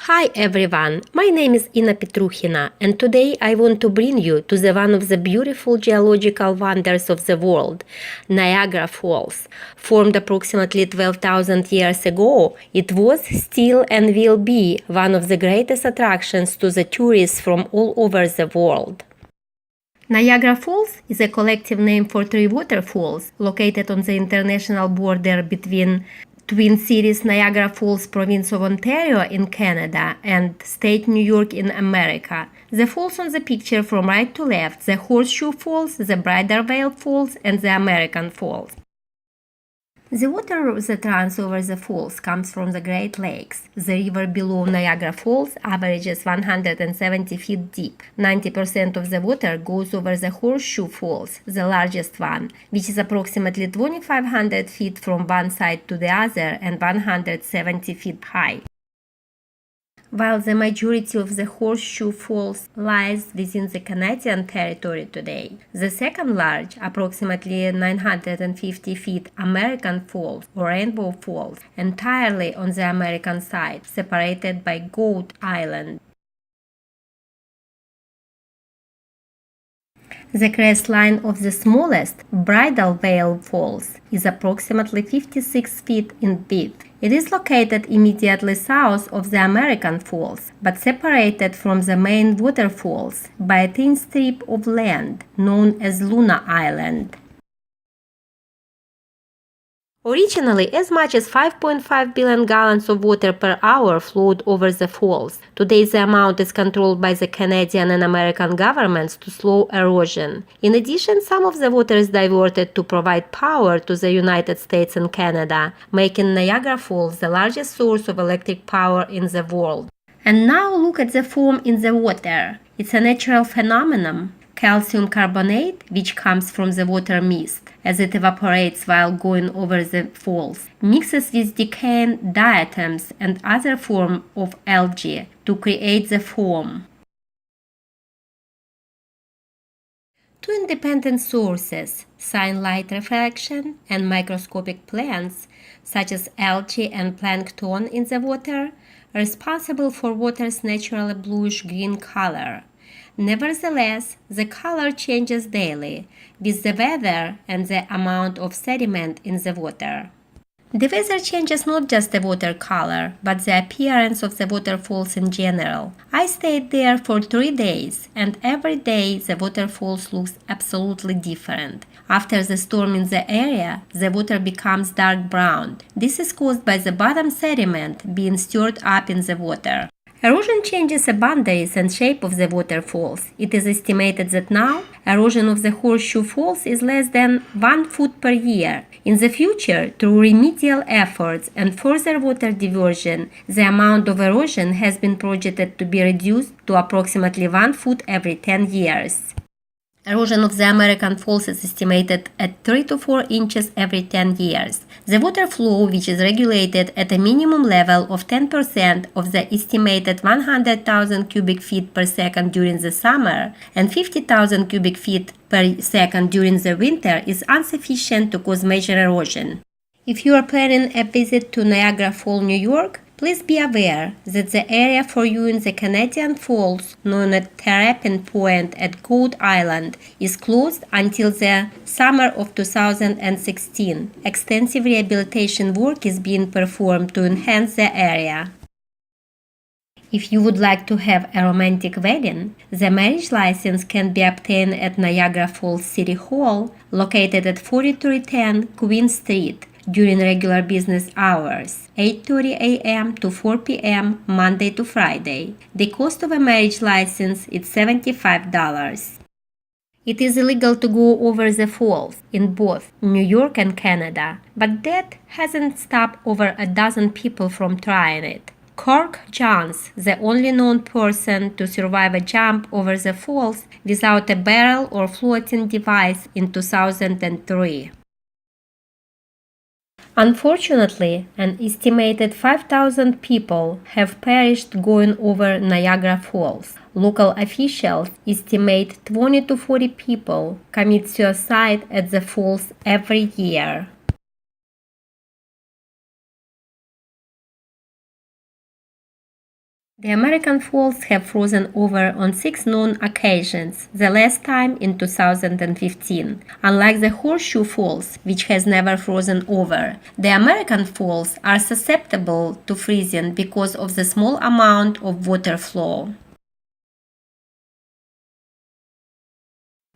Hi everyone, my name is Inna Petrukhina and today I want to bring you to one of the beautiful geological wonders of the world, Niagara Falls. Formed approximately 12,000 years ago, it was, still and will be one of the greatest attractions to the tourists from all over the world. Niagara Falls is a collective name for three waterfalls located on the international border between Twin Cities, Niagara Falls, province of Ontario in Canada, and state New York in America. The falls on the picture from right to left, the Horseshoe Falls, the Bridal Veil Falls, and the American Falls. The water that runs over the falls comes from the Great Lakes. The river below Niagara Falls averages 170 feet deep. 90% of the water goes over the Horseshoe Falls, the largest one, which is approximately 2,500 feet from one side to the other and 170 feet high. While the majority of the Horseshoe Falls lies within the Canadian territory today, the second large, approximately 950 feet, American Falls or Rainbow Falls, entirely on the American side, separated by Goat Island. The crest line of the smallest, Bridal Veil Falls, is approximately 56 feet in width. It is located immediately south of the American Falls, but separated from the main waterfalls by a thin strip of land known as Luna Island. Originally, as much as 5.5 billion gallons of water per hour flowed over the falls. Today, the amount is controlled by the Canadian and American governments to slow erosion. In addition, some of the water is diverted to provide power to the United States and Canada, making Niagara Falls the largest source of electric power in the world. And now look at the foam in the water. It's a natural phenomenon. Calcium carbonate, which comes from the water mist, as it evaporates while going over the falls, mixes with decaying diatoms and other forms of algae to create the foam. Two independent sources, sunlight reflection and microscopic plants, such as algae and plankton in the water, are responsible for water's natural bluish-green color. Nevertheless, the color changes daily with the weather and the amount of sediment in the water. The weather changes not just the water color, but the appearance of the waterfalls in general. I stayed there for 3 days, and every day the waterfalls looks absolutely different. After the storm in the area, the water becomes dark brown. This is caused by the bottom sediment being stirred up in the water. Erosion changes the boundaries and shape of the waterfalls. It is estimated that now, erosion of the Horseshoe Falls is less than 1 foot per year. In the future, through remedial efforts and further water diversion, the amount of erosion has been projected to be reduced to approximately 1 foot every 10 years. Erosion of the American Falls is estimated at 3 to 4 inches every 10 years. The water flow, which is regulated at a minimum level of 10% of the estimated 100,000 cubic feet per second during the summer and 50,000 cubic feet per second during the winter, is insufficient to cause major erosion. If you are planning a visit to Niagara Falls, New York, please be aware that the area for viewing the Canadian Falls, known as Terrapin Point at Goat Island, is closed until the summer of 2016. Extensive rehabilitation work is being performed to enhance the area. If you would like to have a romantic wedding, the marriage license can be obtained at Niagara Falls City Hall, located at 4310 Queen Street, during regular business hours, 8:30 a.m. to 4 p.m. Monday to Friday. The cost of a marriage license is $75. It is illegal to go over the falls in both New York and Canada, but that hasn't stopped over a dozen people from trying it. Kirk Jones, the only known person to survive a jump over the falls without a barrel or floating device in 2003. Unfortunately, an estimated 5,000 people have perished going over Niagara Falls. Local officials estimate 20 to 40 people commit suicide at the falls every year. The American Falls have frozen over on 6 known occasions, the last time in 2015. Unlike the Horseshoe Falls, which has never frozen over, the American Falls are susceptible to freezing because of the small amount of water flow.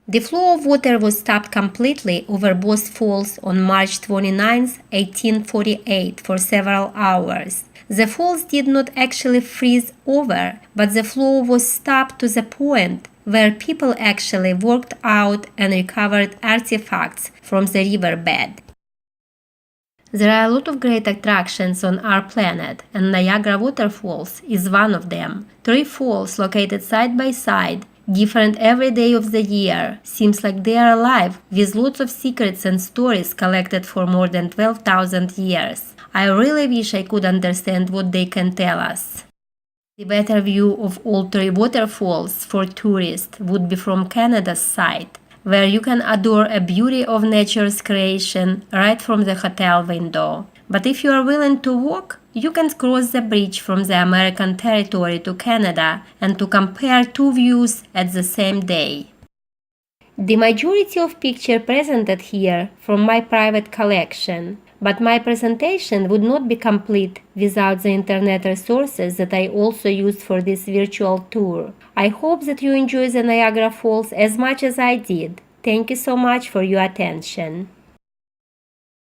The flow of water was stopped completely over both falls on March 29, 1848 for several hours. The falls did not actually freeze over, but the flow was stopped to the point where people actually worked out and recovered artifacts from the riverbed. There are a lot of great attractions on our planet, and Niagara Waterfalls is one of them. 3 falls located side by side, different every day of the year. Seems like they are alive, with lots of secrets and stories collected for more than 12,000 years. I really wish I could understand what they can tell us. The better view of all 3 waterfalls for tourists would be from Canada's side, where you can adore a beauty of nature's creation right from the hotel window. But if you are willing to walk, you can cross the bridge from the American territory to Canada and to compare 2 views at the same day. The majority of pictures presented here from my private collection, but my presentation would not be complete without the internet resources that I also used for this virtual tour. I hope that you enjoy the Niagara Falls as much as I did. Thank you so much for your attention.